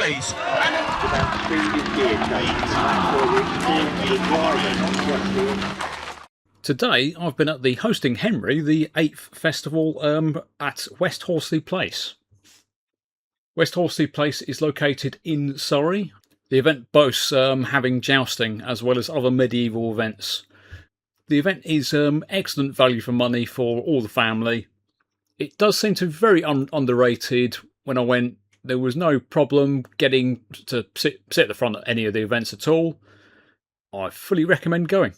Pericles. Today I've been at the hosting Henry, the 8th festival at West Horsley Place. West Horsley Place is located in Surrey. The event boasts having jousting as well as other medieval events. The event is excellent value for money for all the family. It does seem to be very underrated. When I went, there was no problem getting to sit at the front at any of the events at all. I fully recommend going.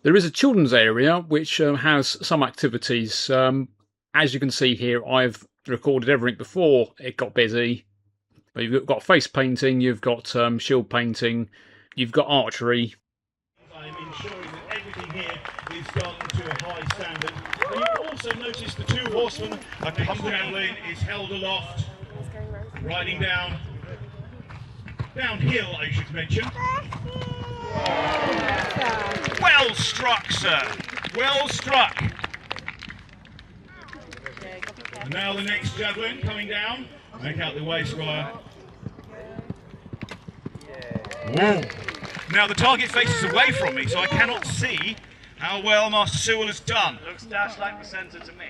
There is a children's area which has some activities. As you can see here, I've recorded everything before it got busy. But you've got face painting, you've got shield painting, you've got archery. I'm ensuring that everything here is done to a high standard. And you also notice the two horsemen, a javelin is held aloft, riding downhill, I should mention. Well struck, sir. Well struck. And now the next javelin coming down. Make out the way, Squire. Whoa. Now the target faces away from me, so I cannot see how well Master Sewell has done. Looks dash like the centre to me.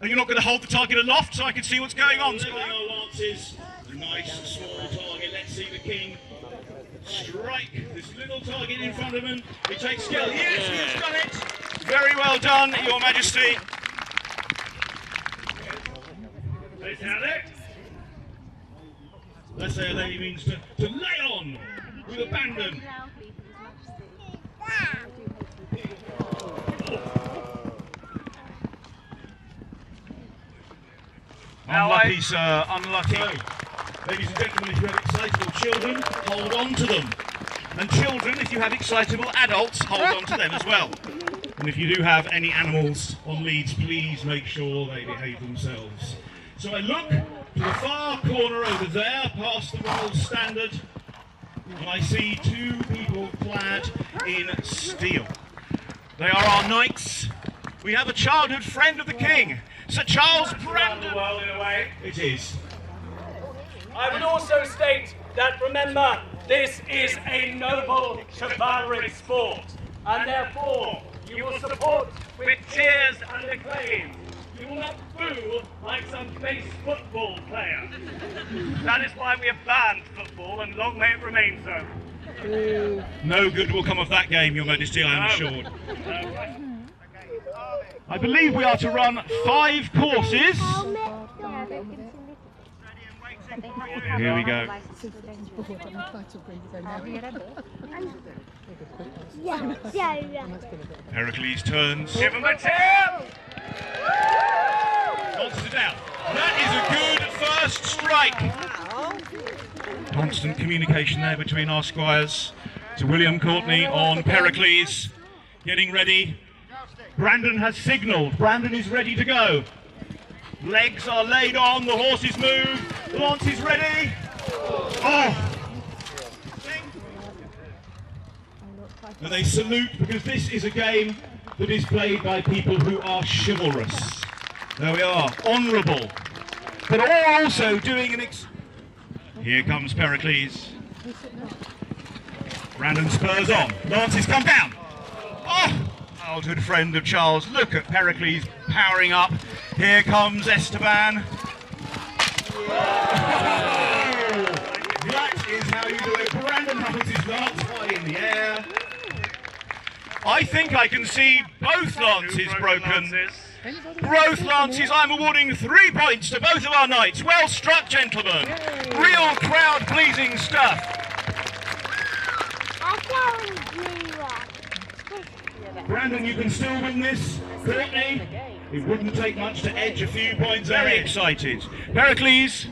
And you're not going to hold the target aloft so I can see what's going on. Leveling our lances, a nice small target. Let's see the king strike this little target in front of him. It takes skill. Yes, he's done it. Very well done, Your Majesty. Let's say a lady means to lay on with abandon. Unlucky, sir, unlucky. Ladies and gentlemen, if you have excitable children, hold on to them. And children, if you have excitable adults, hold on to them as well. And if you do have any animals on leads, please make sure they behave themselves. So I look to the far corner over there, past the Royal Standard, and I see two people clad in steel. They are our knights. We have a childhood friend of the king, Sir Charles Brandon. The world in a way. It is. I would also state that, remember, this is a noble chivalric sport, and therefore you will support with cheers and acclaim. You will not boo like some base football player. That is why we have banned football, and long may it remain so. No good will come of that game, Your Majesty, I am assured. I believe we are to run 5 courses. Here we go. Pericles turns. Give him a tip! Answers it out. That is a good first strike. Constant communication there between our squires. To William Courtney on Pericles. Getting ready. Brandon has signalled. Brandon is ready to go. Legs are laid on. The horses move. The lance is ready. Oh! And they salute because this is a game that is played by people who are chivalrous. There we are, honourable, but all also doing an Here comes Pericles. Brandon spurs on. Lances come down. Oh! Childhood friend of Charles. Look at Pericles powering up. Here comes Esteban. That is how you do it. Brandon holds his lance high in the air. I think I can see both lances broken. Both lances. I'm awarding 3 points to both of our knights. Well struck, gentlemen. Real crowd-pleasing stuff. Brandon, you can still win this. Courtney, it wouldn't take much to edge a few points. Very excited. Pericles.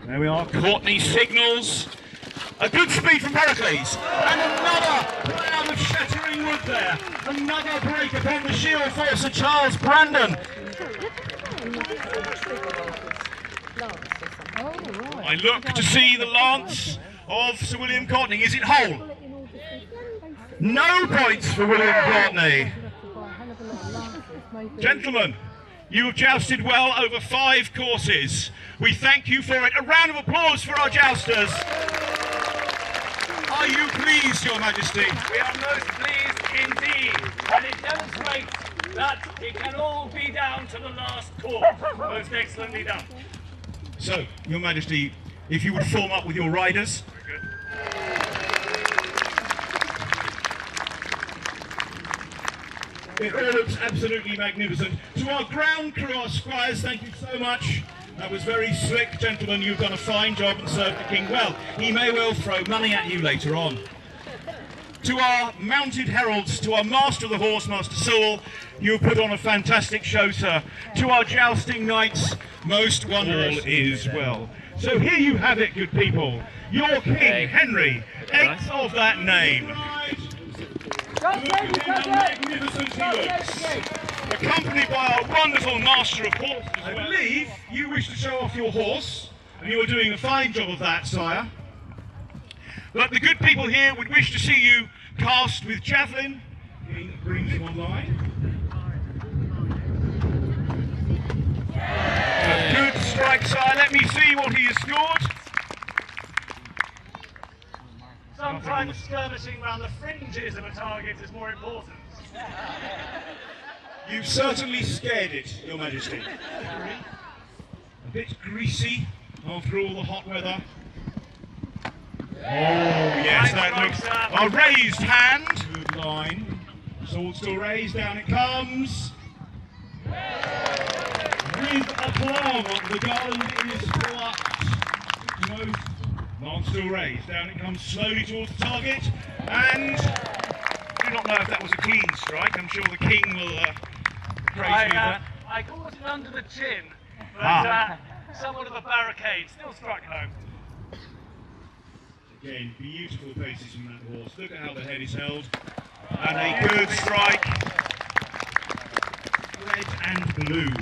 There we are. Courtney signals. A good speed from Pericles. And another cloud of shattering wood there. Another break upon the shield for Sir Charles Brandon. I look to see the lance of Sir William Courtney. Is it whole? No points for William Courtney. Gentlemen, you have jousted well over 5 courses. We thank you for it. A round of applause for our jousters. Are you pleased, Your Majesty? We are most pleased indeed, and it demonstrates that it can all be down to the last course. Most excellently done. So, Your Majesty, if you would form up with your riders. Very good. It all looks absolutely magnificent. To our ground crew, our squires, thank you so much. That was very slick, gentlemen. You've done a fine job and served the king well. He may well throw money at you later on. To our mounted heralds, to our master of the horse, Master Sewell, you put on a fantastic show, sir. To our jousting knights, most wonderful is well. So here you have it, good people. Your King Henry, 8th of that name. Look at him, how magnificent he looks. Accompanied by our wonderful master of horses. I believe you wish to show off your horse, and you are doing a fine job of that, sire. But the good people here would wish to see you cast with javelin. King brings you online. A good strike, sire. Let me see what he has scored. Sometimes skirmishing around the fringes of a target is more important. You've certainly scared it, Your Majesty. A bit greasy after all the hot weather. Oh, yes, that looks... A raised hand. Good line. Sword still raised, down it comes. With aplomb, the garland is plucked. Both lance still raised, down it comes slowly towards the target. And I do not know if that was a clean strike. I'm sure the king will praise me for that. I caught it under the chin, but somewhat of a barricade still struck home. Again, beautiful paces from that horse. Look at how the head is held. And a good strike. Red and blue.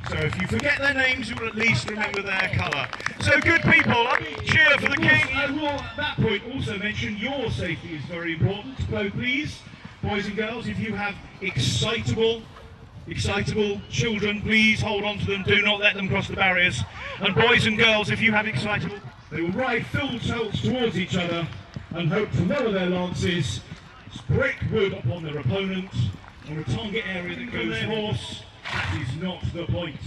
So if you forget their names, you will at least remember their colour. So good people, cheer for the king. I will at that point also mention your safety is very important. So please, boys and girls, if you have excitable children, please hold on to them. Do not let them cross the barriers. And boys and girls, if you have excitable... They will ride full tilts towards each other and hope to lower their lances, break wood upon their opponent, on a target area that goes their horse. That is not the point.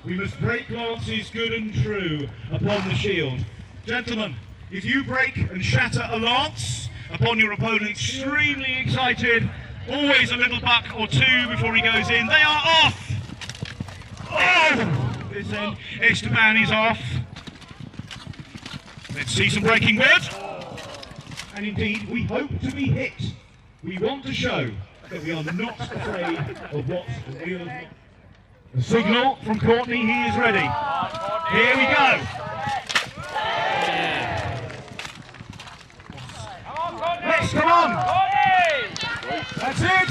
We must break lances good and true upon the shield. Gentlemen, if you break and shatter a lance upon your opponent, extremely excited, always a little buck or two before he goes in, they are off! Oh! This end, Esteban is off. Let's see some breaking wood. And indeed, we hope to be hit. We want to show that we are not afraid of what will... A signal from Courtney, he is ready. Here we go. Let's come on. That's it.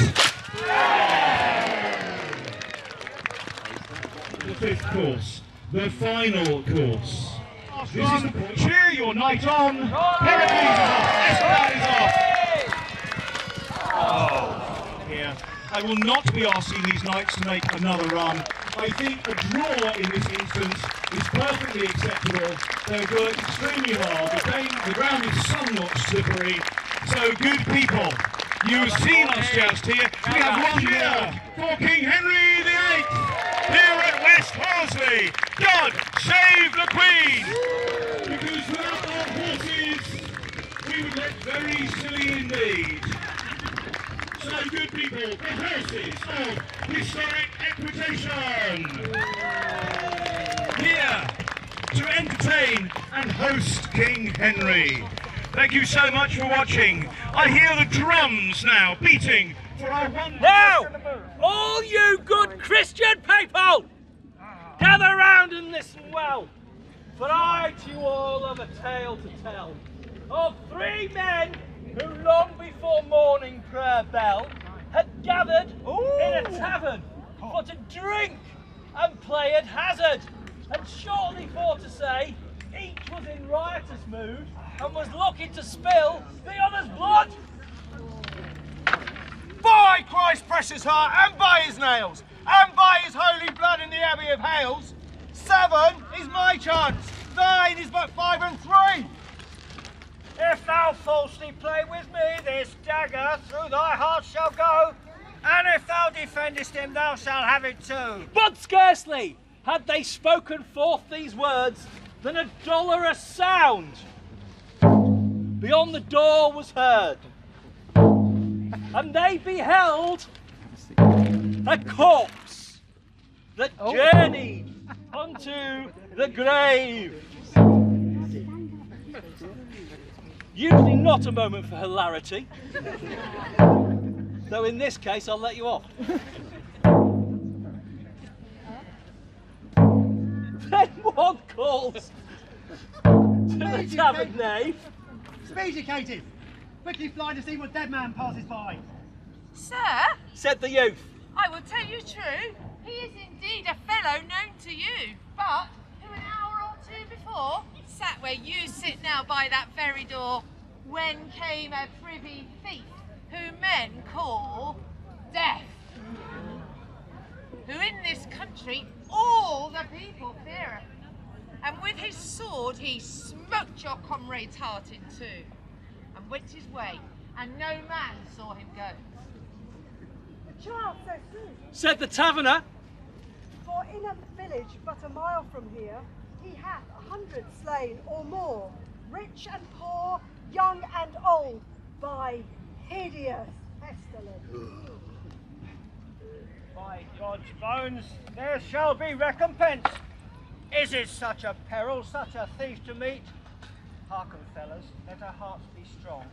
The 5th course, the final course. This is the point. Cheer your knight on. Heracles is off. Esteban is off. Oh, here. I will not be asking these knights to make another run. I think a draw in this instance is perfectly acceptable. They've worked extremely hard. The ground is somewhat slippery. So, good people, you've seen us joust here. We have one cheer for King Henry VIII here at West Horsley. God save the Queen! Because without our horses, we would look very silly indeed. So, good people, the horses of historic equitation. Here to entertain and host King Henry. Thank you so much for watching. I hear the drums now beating for our wonderful... Now, all you good Christian people, gather round and listen well, for I to you all have a tale to tell of 3 men who long before morning prayer bell had gathered in a tavern for to drink and play at hazard, and shortly for to say each was in riotous mood and was looking to spill the other's blood. By Christ's precious heart and by his nails, army of Hales. 7 is my chance. 9 is but 5 and 3. If thou falsely play with me, this dagger through thy heart shall go, and if thou defendest him, thou shalt have it too. But scarcely had they spoken forth these words than a dolorous sound beyond the door was heard, and they beheld a corpse that journeyed unto the grave. Usually not a moment for hilarity, though in this case I'll let you off. Then one calls to the tavern knave. Speed you, Katie. Quickly fly to see what dead man passes by. Sir, Said the youth. I will tell you true. He is indeed a fellow known to you, but who an hour or two before sat where you sit now by that very door, when came a privy thief, whom men call Death, who in this country all the people fear, and with his sword he smote your comrade's heart in two, and went his way, and no man saw him go. The child says soon, Said the taverner. for in a village but a mile from here, he hath 100 slain or more, rich and poor, young and old, by hideous pestilence. By God's bones, there shall be recompense. Is it such a peril, such a thief to meet? Hearken, fellas, let our hearts be strong.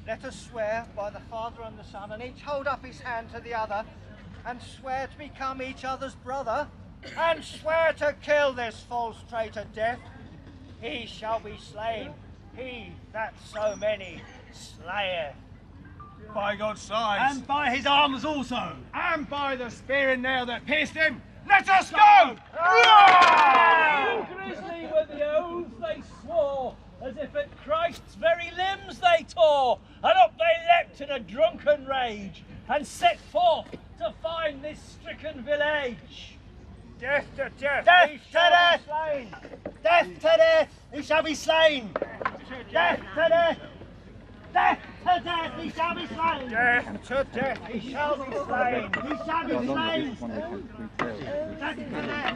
Let us swear by the Father and the Son, and each hold up his hand to the other, and swear to become each other's brother, and swear to kill this false traitor Death. He shall be slain, he that so many slayeth. By God's sides. And by his arms also. And by the spear and nail that pierced him. Let us go! So grisly were the oaths they swore, as if at Christ's very limbs they tore, and up they leapt in a drunken rage, and set forth to find this stricken village. Death to death, Death he to shall death. be slain. Death to death, he shall be slain. Death to death. Death to death, he shall be slain. Death to death, he shall be slain. He shall be slain. Death to death.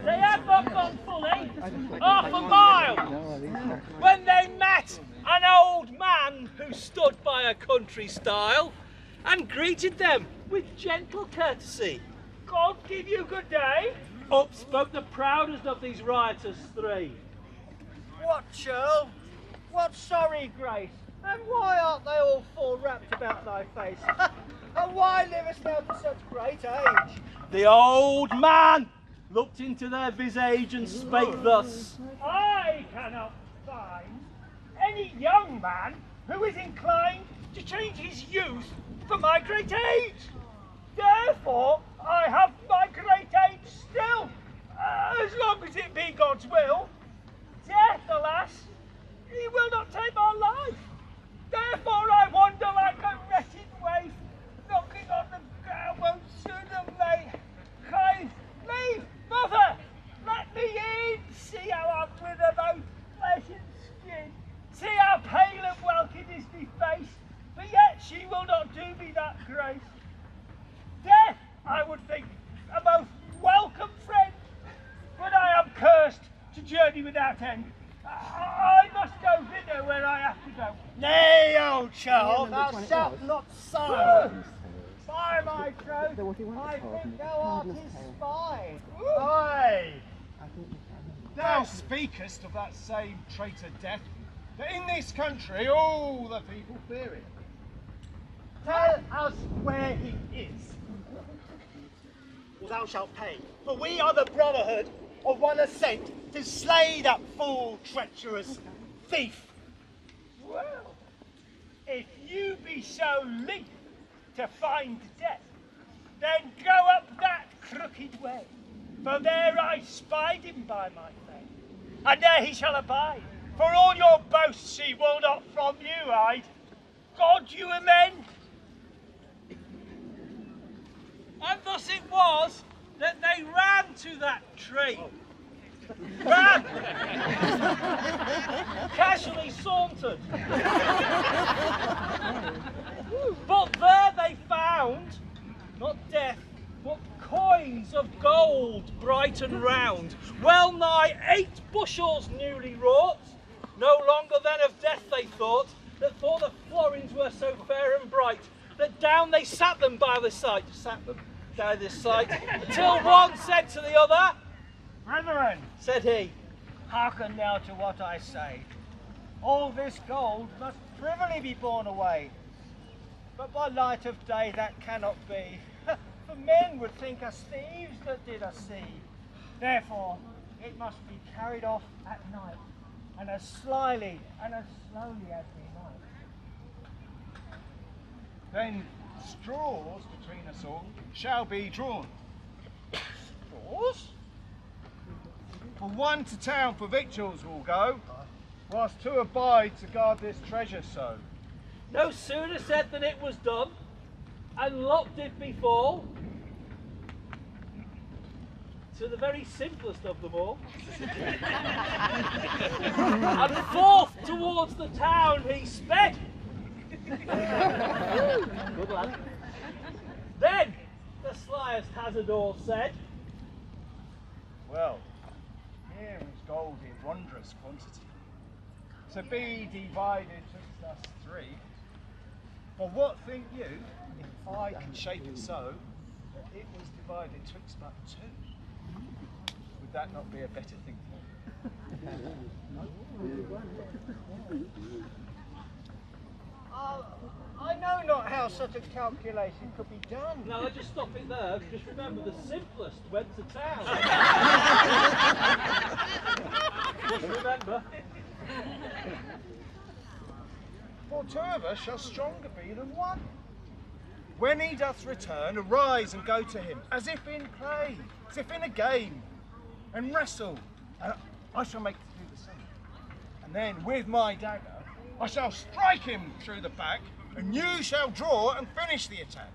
They had not gone fully half a mile when they met an old man who stood by a country stile and greeted them with gentle courtesy. God give you good day. Up spoke the proudest of these rioters three. What, churl? What sorry grace? And why art they all full wrapped about thy face? And why livest thou to such great age? The old man looked into their visage and spake thus. I cannot find any young man who is inclined to change his youth for my great age. Therefore, I have my great age still, as long as it be God's will. Death, alas, he will not take my life. Therefore, I wander like a wretched waif, knocking on the elbow sooner late. Cries, leave, mother, let me in. See how I'm wither both flesh and skin. See how pale and welkin is me face, but yet she will not do me that grace. Death, I would think, a most welcome friend, but I am cursed to journey without end. I must go thither where I have to go. Nay, old child, thou shalt not so. By my troth, I think thou art his spy. Aye. Thou speakest of that same traitor Death, that in this country all the people fear him. Tell us where he is. Or thou shalt pay, for we are the brotherhood of one assent to slay that fool, treacherous thief. Well, if you be so lief to find Death, then go up that crooked way, for there I spied him by my faith, and there he shall abide. For all your boasts he will not from you hide. God you amend. And thus it was into that tree, ran, casually sauntered. But there they found, not death, but coins of gold, bright and round, well nigh 8 bushels newly wrought. No longer then of death they thought, that for the florins were so fair and bright, that down they sat them by the sight, till one said to the other, Brethren, said he, hearken now to what I say. All this gold must privily be borne away, but by light of day that cannot be. For men would think us thieves that did us see. Therefore, it must be carried off at night, and as slyly and as slowly as we might. Then straws between us all shall be drawn. Straws? For one to town for victuals will go, whilst 2 abide to guard this treasure so. no sooner said than it was done, and lot did befall to the very simplest of them all. And forth towards the town he sped. Good lad. Then the slyest Hazardor said, Well, here is gold in wondrous quantity, to be divided twixt us 3. For what think you, if I can shape it so, that it was divided twixt but 2? Would that not be a better thing? I know not how such a calculation could be done. now just stop it there, just remember the simplest went to town. Just remember. For 2 of us shall stronger be than 1. When he doth return, arise and go to him, as if in play, as if in a game, and wrestle, and I shall make to do the same. And then with my dagger, I shall strike him through the back, and you shall draw and finish the attack.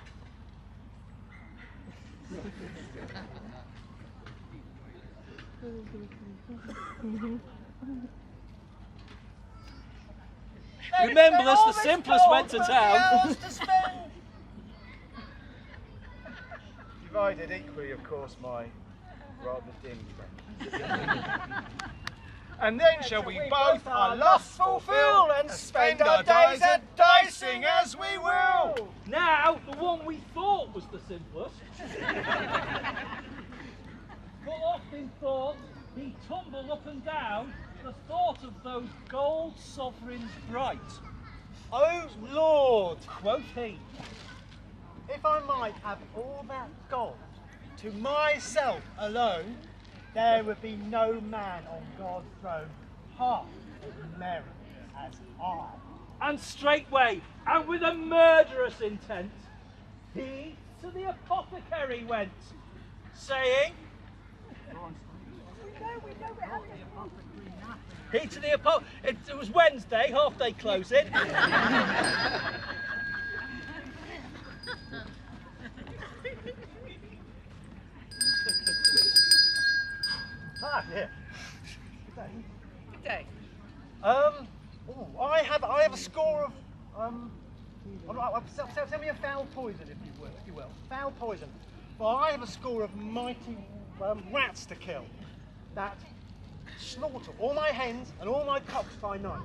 Remember this, the simplest went to town. Divided equally, of course, my rather dim friend. And then shall we both our lusts fulfill and spend our days at dicing as we will. Now, the one we thought was the simplest. But often thought he tumbled up and down the thought of those gold sovereigns bright. Oh Lord, Quoth he, if I might have all that gold to myself alone, there would be no man on God's throne half as merry as I. and straightway, and with a murderous intent, he to the apothecary went, saying, he to the it was Wednesday, half day closing. Yeah. Good day. I have a score of tell me a foul poison if you will. Foul poison. Well, I have a score of mighty rats to kill that slaughter all my hens and all my cocks by night.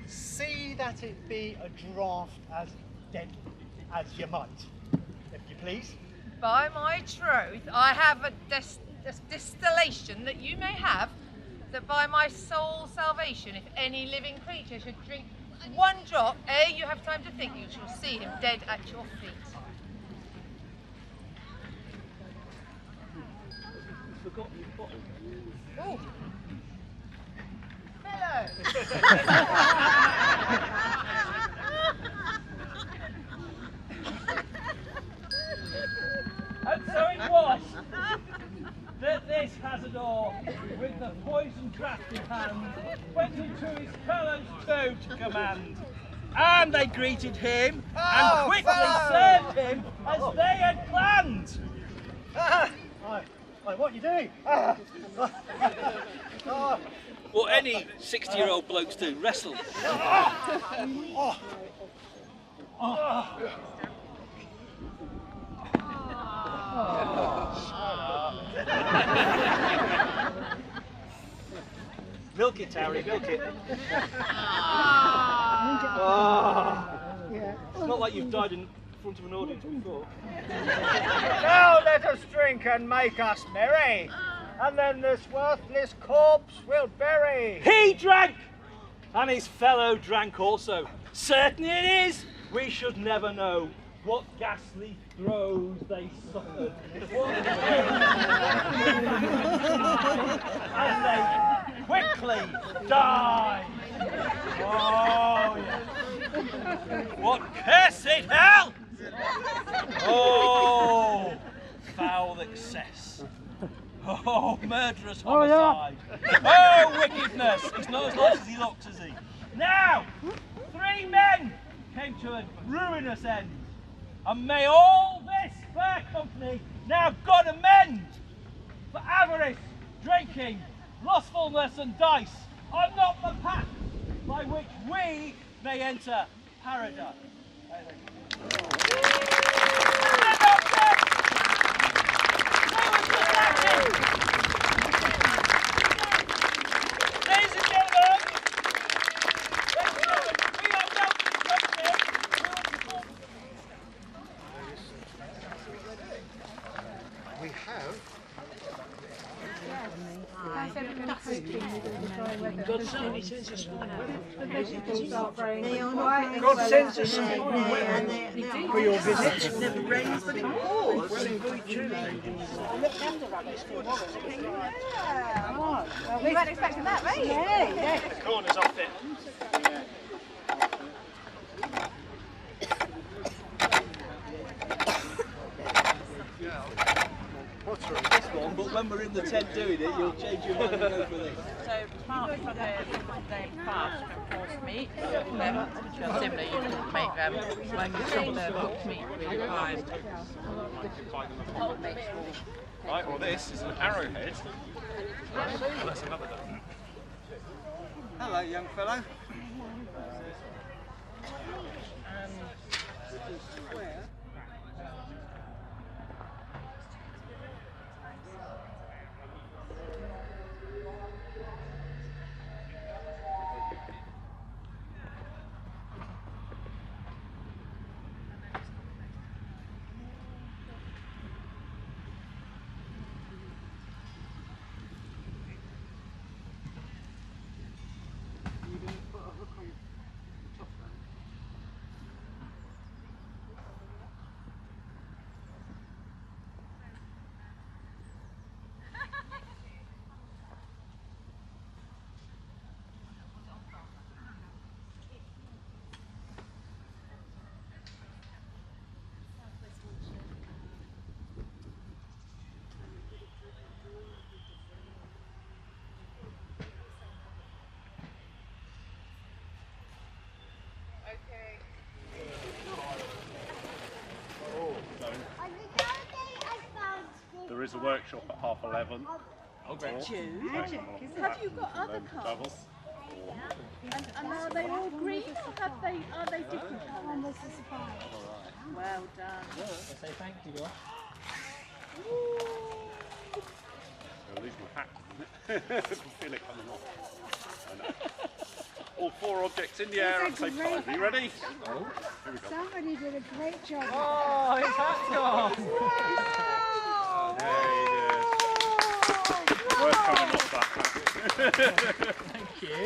See that it be a draught as deadly as you might, if you please. By my troth, I have a distillation that you may have, that by my soul's salvation, if any living creature should drink 1 drop, ere you have time to think, you shall see him dead at your feet. Ooh. And so it was that this Hazardor, with the poison draught in hand, went into his fellows too to command. And they greeted him and quickly served him as they had planned. Hey, what are you doing? What any 60-year-old blokes do, wrestle. Milk it, Harry, milk it. It's not like you've died in front of an audience before. Now let us drink and make us merry, and then this worthless corpse will bury. He drank, and his fellow drank also. Certain it is, we should never know what ghastly throes they suffered. As they quickly died. Oh, yes. What cursed hell! Oh, foul excess. Oh, murderous homicide. Oh, wickedness. He's not as nice as he looks, is he? Now, 3 men came to a ruinous end. And may all this fair company now God amend for avarice, drinking, lustfulness and dice are not the path by which we may enter paradise. Ladies and gentlemen, we are welcome to company. We have. God sends us some for your visit. Never rains but it pours. Very true. You weren't expecting that, were you? Yeah. The corner's off it. This one, but when we're in the tent doing it, you'll change your mind and go for this. So apart from the fast from forced meat, similar, you can make them like some of the cooked meat really fine. Right, well this is an arrowhead. That's another one. Hello, young fellow. There is a workshop at 11:30. Magic. Have you got other cars? And are they all green or are they different colours? Well done. I say thank you, Josh. I'll lose my hat. I can feel it coming off. I know. All 4 objects in the air at the same time. Are you ready? Oh, here we go. Somebody did a great job. Oh, his hat's gone. Yeah, he did. Worth coming off that hat. Thank you.